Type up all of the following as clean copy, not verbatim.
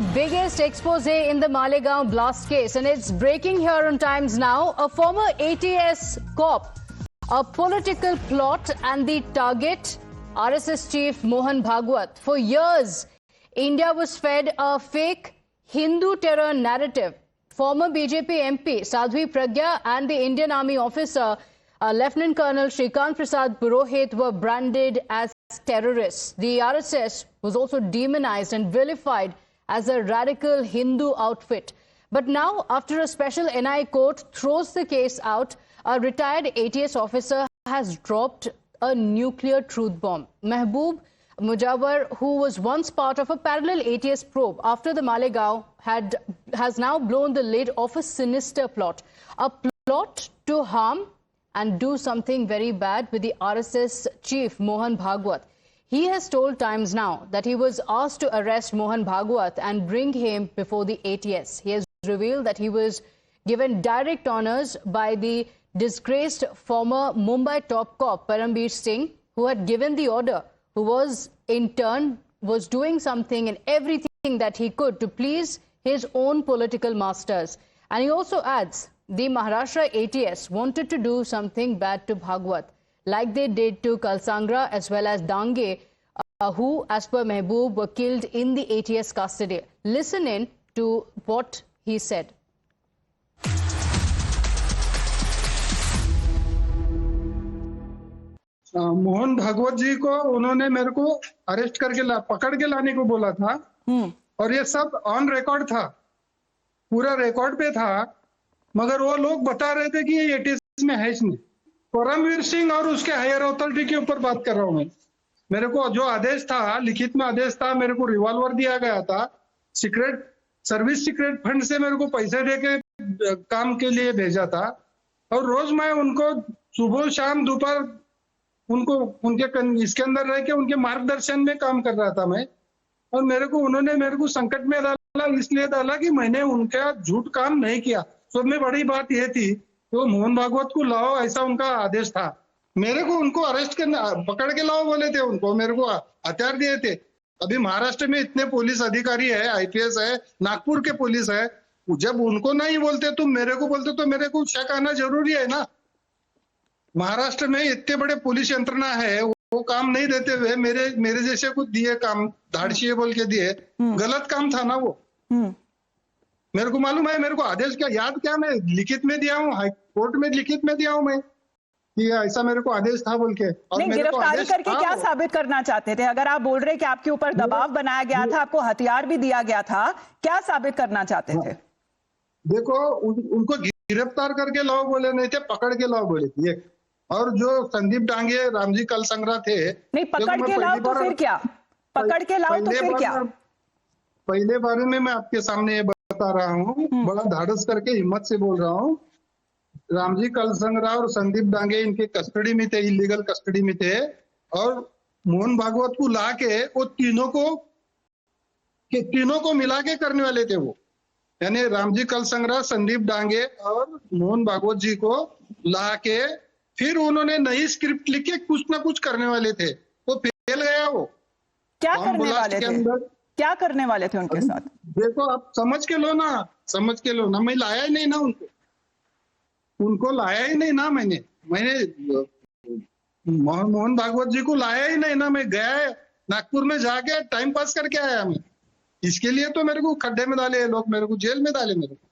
biggest expose in the Malegaon blast case, and it's breaking here on Times Now. A former ATS cop, a political plot, and the target, RSS chief Mohan Bhagwat. For years, India was fed a fake Hindu terror narrative. Former BJP MP Sadhvi Pragya and the Indian Army officer Lieutenant Colonel Shrikant Prasad Purohit were branded as terrorists. The RSS was also demonized and vilified as a radical Hindu outfit. But now, after a special NI court throws the case out, a retired ATS officer has dropped a nuclear truth bomb. Mehboob Mujawar, who was once part of a parallel ATS probe after the Malegaon, has now blown the lid of a sinister plot. A plot to harm and do something very bad with the RSS chief Mohan Bhagwat. He has told Times Now that he was asked to arrest Mohan Bhagwat and bring him before the ATS. He has revealed that he was given direct honors by the disgraced former Mumbai top cop Parambir Singh, who had given the order, who was in turn was doing something and everything that he could to please his own political masters. And he also adds, the Maharashtra ATS wanted to do something bad to Bhagwat, like they did to Kalsangra as well as Dange, who, as per Mehboob, were killed in the ATS custody. Listen in to what he said. Mohan Bhagwat जी को उन्होंने मेरे को arrest करके पकड़ के लाने को बोला था और ये सब ऑन रिकॉर्ड था, पूरा रिकॉर्ड पे था, मगर वो लोग बता रहे थे कि ये एटीएस में है नहीं। परमवीर सिंह और उसके हायर अथॉरिटी के ऊपर बात कर रहा हूं मैं। मेरे को जो आदेश था, लिखित में आदेश था, मेरे को रिवॉल्वर दिया गया था, सीक्रेट सर्विस सीक्रेट फंड से मेरे को पैसे दे के काम के लिए भेजा था और रोज मैं उनको सुबह शाम दोपहर उनको उनके इसके अंदर रह के उनके मार्गदर्शन में काम कर रहा था मैं। और उन्होंने मेरे को संकट में डाला, इसलिए डाला कि मैंने उनका झूठ काम नहीं किया। सब में बड़ी बात यह थी तो मोहन भागवत को लाओ, ऐसा उनका आदेश था। मेरे को उनको अरेस्ट करना, पकड़ के लाओ बोले थे उनको, मेरे को हथियार दिए थे। अभी महाराष्ट्र में इतने पुलिस अधिकारी है, आईपीएस है, नागपुर के पुलिस है, जब उनको नहीं बोलते तुम मेरे को बोलते तो मेरे को शक आना जरूरी है ना। महाराष्ट्र में इतने बड़े पुलिस यंत्रणा है, वो काम नहीं देते हुए मेरे जैसे कुछ दिए काम, धाड़सी बोल के दिए, गलत काम था ना वो। मेरे को मालूम है, मेरे को आदेश क्या याद, क्या मैं लिखित में दिया हूँ, हाई कोर्ट में लिखित में दिया हूँ मैं कि ऐसा मेरे को आदेश था बोल के। और नहीं, गिरफ्तारी करके क्या साबित करना चाहते थे? अगर आप बोल रहे कि आपके ऊपर दबाव बनाया गया था, आपको हथियार भी दिया गया था, क्या साबित करना चाहते थे? देखो, उनको गिरफ्तार करके लाओ बोले नहीं थे, पकड़ के लाओ बोले थे। और जो संदीप डांगे, रामजी कलसंग्रा थे, नहीं पकड़ के लाओ तो फिर क्या? पकड़ के लाओ तो फिर क्या? पहले बारे में मैं आपके सामने ये बता रहा हूँ, बड़ा धाड़स करके हिम्मत से बोल रहा हूँ। रामजी कलसंग्रा और संदीप डांगे इनके कस्टडी में थे, इलीगल कस्टडी में थे, और मोहन भागवत को ला के वो तीनों को मिला के करने वाले थे वो। यानी रामजी कलसंग्रा, संदीप डांगे और मोहन भागवत जी को ला के फिर उन्होंने नई स्क्रिप्ट लिख के कुछ ना कुछ करने वाले थे। वो फेल गया वो। क्या करने वाले थे? क्या करने वाले थे उनके साथ? देखो, आप समझ के लो ना, मैं लाया ही नहीं ना उनको लाया ही नहीं ना मैंने मोहन भागवत जी को लाया ही नहीं ना। मैं गया नागपुर में जाके टाइम पास करके आया मैं। इसके लिए तो मेरे को खड्डे में डाले लोग, मेरे को जेल में डाले मेरे को।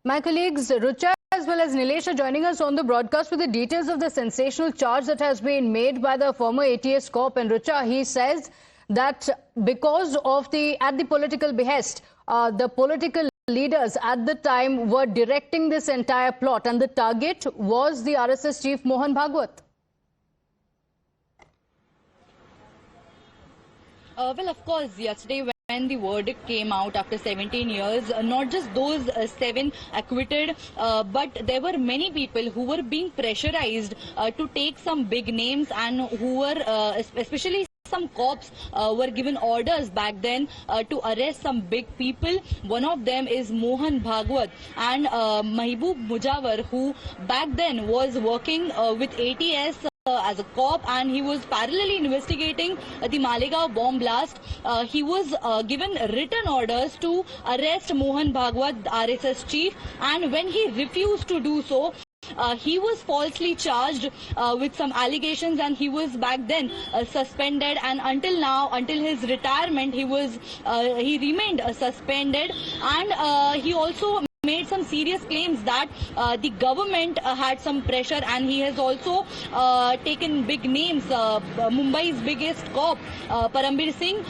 My colleagues Rucha as well as Nilesh are joining us on the broadcast with the details of the sensational charge that has been made by the former ATS cop. And Rucha, he says that because of at the political behest, the political leaders at the time were directing this entire plot, and the target was the RSS chief Mohan Bhagwat. Well, of course, yesterday when the verdict came out after 17 years, not just those 7 acquitted, but there were many people who were being pressurized to take some big names, and who were especially some cops were given orders back then to arrest some big people. One of them is Mohan Bhagwat and Mehboob Mujawar, who back then was working with ATS as a cop, and he was parallelly investigating the Malegaon bomb blast. He was given written orders to arrest Mohan Bhagwat, RSS chief, and when he refused to do so, he was falsely charged with some allegations, and he was back then suspended, and until now, until his retirement, he remained suspended, and he also made some serious claims that the government had some pressure, and he has also taken big names. Mumbai's biggest cop, Parambir Singh,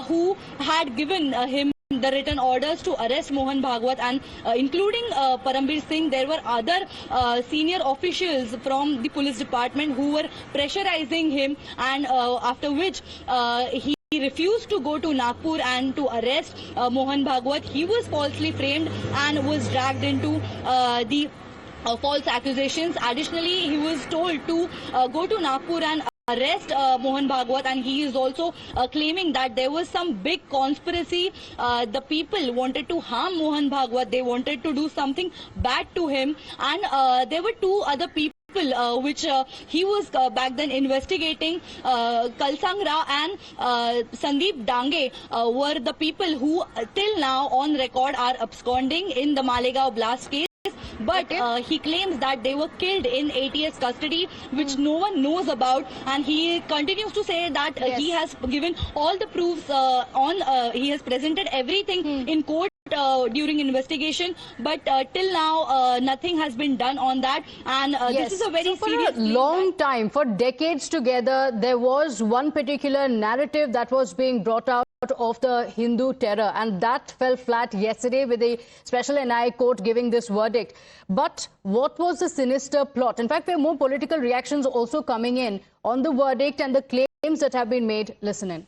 who had given him the written orders to arrest Mohan Bhagwat, and including Parambir Singh, there were other senior officials from the police department who were pressurizing him, and after which he refused to go to Nagpur and to arrest Mohan Bhagwat. He was falsely framed and was dragged into the false accusations. Additionally, he was told to go to Nagpur and arrest Mohan Bhagwat, and he is also claiming that there was some big conspiracy. The people wanted to harm Mohan Bhagwat. They wanted to do something bad to him, and there were two other people which he was back then investigating. Kalsang Ra and Sandeep Dange were the people who till now on record are absconding in the Malegaon blast case. But he claims that they were killed in ATS custody, which no one knows about, and he continues to say that he has given all the proofs he has presented everything in court during investigation, but till now nothing has been done on that, and this is a very serious for a long time, for decades together, there was one particular narrative that was being brought out of the Hindu terror, and that fell flat yesterday with the special NIA court giving this verdict. But what was the sinister plot? In fact, there are more political reactions also coming in on the verdict and the claims that have been made. Listen in.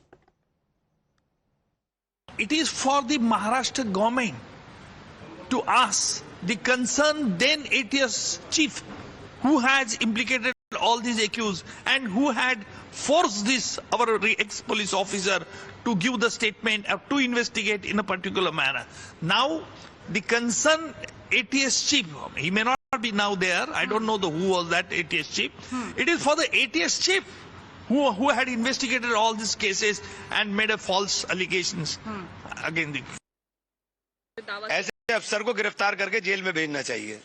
It is for the Maharashtra government to ask the concerned then ATS chief who has implicated all these accused and who had forced this, our ex-police officer, to give the statement to investigate in a particular manner. Now, the concerned ATS chief, he may not be now there, I don't know who was that ATS chief. It is for the ATS chief who had investigated all these cases and made a false allegations against the... ऐसे अफसर को गिरफ्तार करके jail में भेजना चाहिए,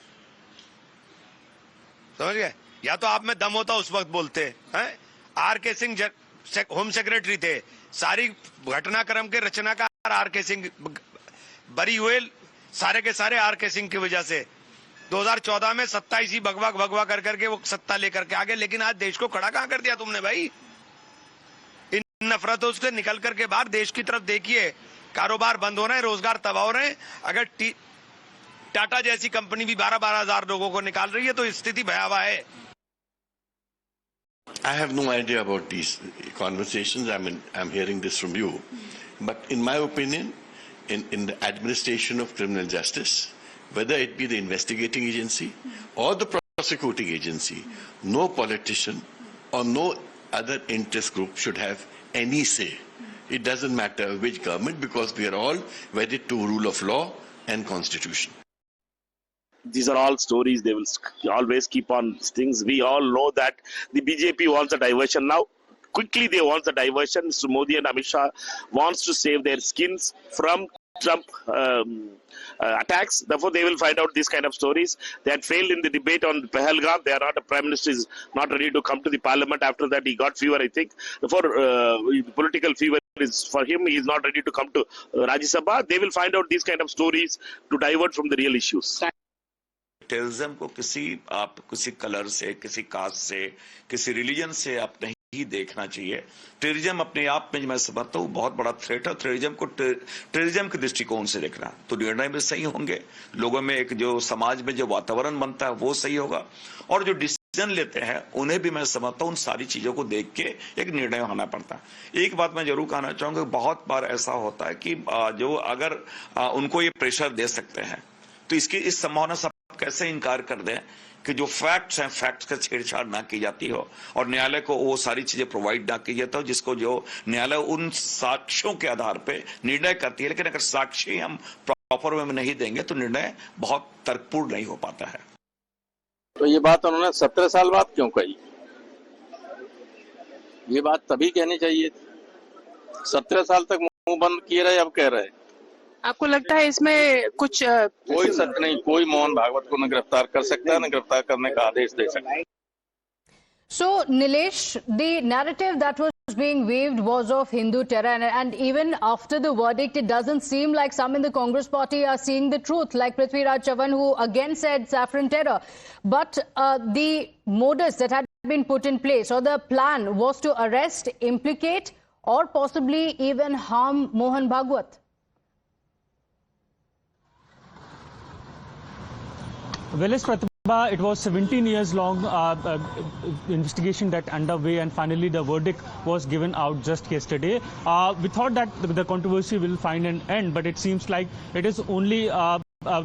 समझ गए? या तो आप में दम होता उस वक्त बोलते हैं। आर.के. सिंह होम सेक्रेटरी थे, सारी घटनाक्रम के रचनाकार आर.के. सिंह बरी हुए, सारे के सारे आर.के. सिंह की वजह से 2014 में 27 ही भगवा कर करके वो सत्ता लेकर के आगे, लेकिन आज देश को खड़ा कहां कर दिया तुमने भाई? इन नफरतों से निकल करके बाहर देश की तरफ देखिए, कारोबार बंद हो रहे हैं, रोजगार तबाह हो रहे हैं। अगर टाटा जैसी कंपनी भी 12-12 हजार लोगों को निकाल रही है तो स्थिति भयावह है। I have no idea about these conversations. I'm hearing this from you. But in my opinion, in the administration of criminal justice, whether it be the investigating agency or the prosecuting agency, no politician or no other interest group should have any say. It doesn't matter which government, because we are all wedded to rule of law and constitution. These are all stories. They will always keep on things. We all know that the BJP wants a diversion now. Quickly they want the diversion. Mr. Modi and Amit Shah wants to save their skins from Trump attacks. Therefore, they will find out these kind of stories. They had failed in the debate on Pahalgam. They are not, the Prime Minister is not ready to come to the Parliament. After that, he got fever, I think. Therefore, political fever is for him. He is not ready to come to Rajya Sabha. They will find out these kind of stories to divert from the real issues. Terrorism को किसी colour से, किसी cast से, किसी religion से आप नहीं देखना चाहिए। टेररिज्म अपने आप में मैं समझता हूँ बहुत बड़ा थ्रेट है। टेररिज्म को टेररिज्म के दृष्टिकोण से देखना तो निर्णय में सही होंगे, लोगों में एक जो समाज में जो वातावरण बनता है वो सही होगा, और जो डिसीजन लेते हैं उन्हें भी मैं समझता हूँ उन सारी चीजों को देख के एक निर्णय होना पड़ता है। एक बात मैं जरूर कहना चाहूंगा, बहुत बार ऐसा होता है कि जो अगर उनको ये प्रेशर दे सकते हैं तो इसकी इस संभावना से कैसे इनकार कर दें कि जो फैक्ट्स हैं, फैक्ट्स का छेड़छाड़ ना की जाती हो और न्यायालय को वो सारी चीजें प्रोवाइड ना की जाती हो जिसको जो न्यायालय उन साक्ष्यों के आधार पे निर्णय करती है। लेकिन अगर साक्ष्य हम प्रॉपर वे में नहीं देंगे तो निर्णय बहुत तर्कपूर्ण नहीं हो पाता है। तो ये बात उन्होंने 17 साल बाद क्यों कही? ये बात तभी कहनी चाहिए थी। 17 साल तक मुंह बंद किए रहे, अब कह रहे। आपको लगता है इसमें कुछ कोई सच नहीं, कोई मोहन भागवत को न गिरफ्तार कर सकता है, न गिरफ्तार करने का आदेश दे सकता है। So, Nilesh, the narrative that was being waved was of Hindu terror, and even after the verdict, it doesn't seem like some in the Congress party are seeing the truth, like Prithviraj Chavan, who again said saffron terror. But the modus that had been put in place, or the plan, was to arrest, implicate, or possibly even harm Mohan Bhagwat. Well, it was 17 years long investigation that underway, and finally the verdict was given out just yesterday. We thought that the controversy will find an end, but it seems like it is only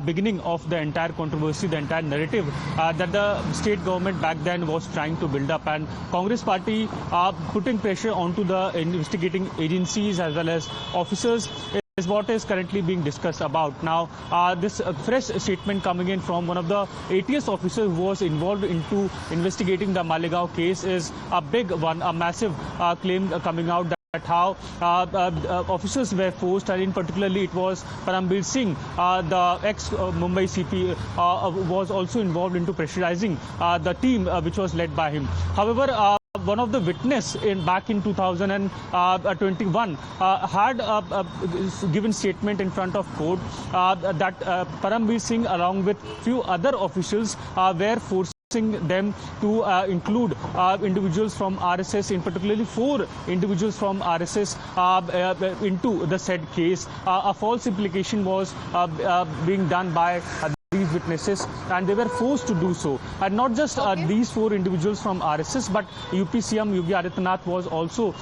beginning of the entire controversy, the entire narrative that the state government back then was trying to build up, and Congress party putting pressure onto the investigating agencies as well as officers is what is currently being discussed about. Now, this fresh statement coming in from one of the ATS officers who was involved into investigating the Malegaon case is a big one, a massive claim coming out that how officers were forced, and in particularly it was Parambir Singh, the ex-Mumbai CP, was also involved into pressurizing the team which was led by him. However, one of the witness back in 2021 had given statement in front of court that Parambir Singh along with few other officials were forcing them to include individuals from RSS, in particularly 4 individuals from RSS into the said case. A false implication was being done by these witnesses, and they were forced to do so. And not just these 4 individuals from RSS, but UP CM Yogi Adityanath was also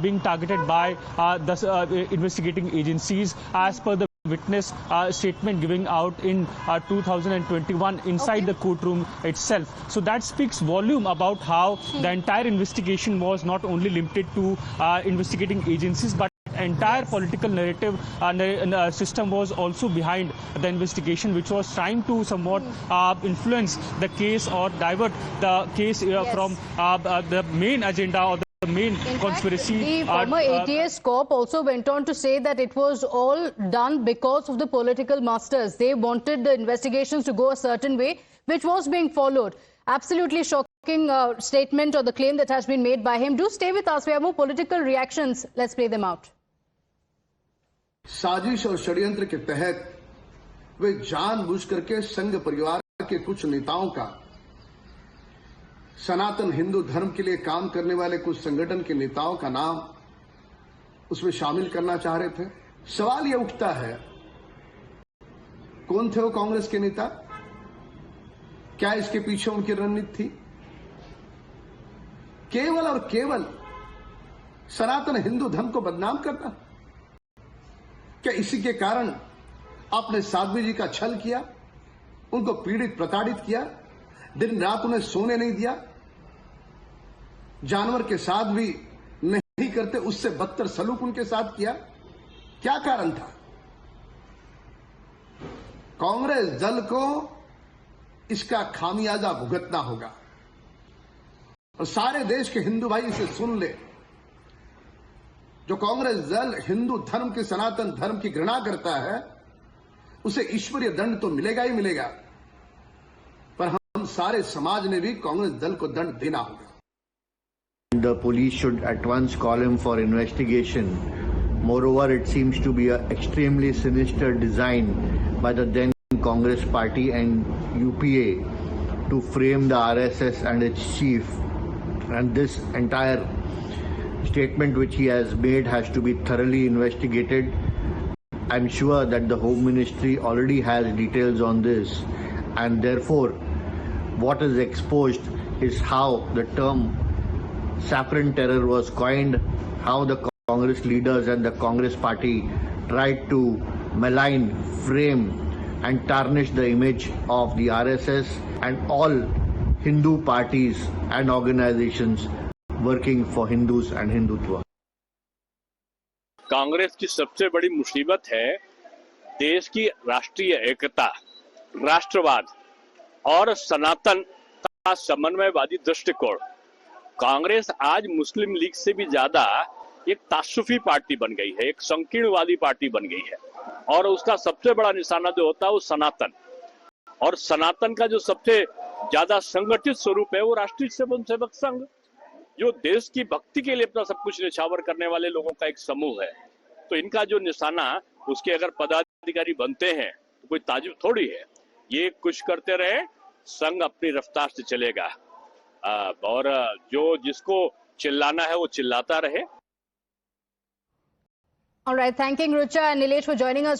being targeted by the investigating agencies, as per the witness statement giving out in 2021 inside the courtroom itself. So that speaks volume about how the entire investigation was not only limited to investigating agencies, but entire political narrative system was also behind the investigation, which was trying to somewhat influence the case or divert the case from the main agenda or the main conspiracy. The former ATS cop also went on to say that it was all done because of the political masters. They wanted the investigations to go a certain way, which was being followed. Absolutely shocking statement or the claim that has been made by him. Do stay with us. We have more political reactions. Let's play them out. साजिश और षड्यंत्र के तहत वे जानबूझ करके संघ परिवार के कुछ नेताओं का, सनातन हिंदू धर्म के लिए काम करने वाले कुछ संगठन के नेताओं का नाम उसमें शामिल करना चाह रहे थे। सवाल यह उठता है, कौन थे वो कांग्रेस के नेता? क्या इसके पीछे उनकी रणनीति थी? केवल और केवल सनातन हिंदू धर्म को बदनाम करना? क्या इसी के कारण आपने साध्वी जी का छल किया, उनको पीड़ित प्रताड़ित किया, दिन रात उन्हें सोने नहीं दिया, जानवर के साथ भी नहीं करते उससे बदतर सलूक उनके साथ किया? क्या कारण था? कांग्रेस दल को इसका खामियाजा भुगतना होगा, और सारे देश के हिंदू भाई इसे सुन ले। जो कांग्रेस दल हिंदू धर्म के, सनातन धर्म की घृणा करता है, उसे ईश्वरीय दंड तो मिलेगा ही मिलेगा, पर हम सारे समाज ने भी कांग्रेस दल को दंड देना होगा। The police should at once call him for investigation. Moreover, it seems to be an extremely sinister design by the then Congress party and UPA to frame the RSS and its chief. And this entire statement which he has made has to be thoroughly investigated. I'm sure that the Home Ministry already has details on this, and therefore what is exposed is how the term saffron terror was coined, how the Congress leaders and the Congress party tried to malign, frame and tarnish the image of the RSS and all Hindu parties and organizations working for Hindus and Hindutva. Congress की सबसे बड़ी मुसीबत है देश की राष्ट्रीय एकता, राष्ट्रवाद और सनातन का समन्वयवादी दृष्टिकोण। कांग्रेस आज मुस्लिम लीग से भी ज्यादा एक तासुफी पार्टी बन गई है, एक संकीर्णवादी पार्टी बन गई है। और उसका सबसे बड़ा निशाना जो होता है वो सनातन, और सनातन का जो सबसे ज्यादा संगठित स्वरूप है वो राष्ट्रीय स्वयंसेवक संघ, जो देश की भक्ति के लिए अपना सब कुछ निछावर करने वाले लोगों का एक समूह है। तो इनका जो निशाना, उसके अगर पदाधिकारी बनते हैं तो कोई ताजुब थोड़ी है। ये कुछ करते रहे, संघ अपनी रफ्तार से चलेगा, और जो जिसको चिल्लाना है वो चिल्लाता रहे। All right, thanking Richa and Nilesh for joining us.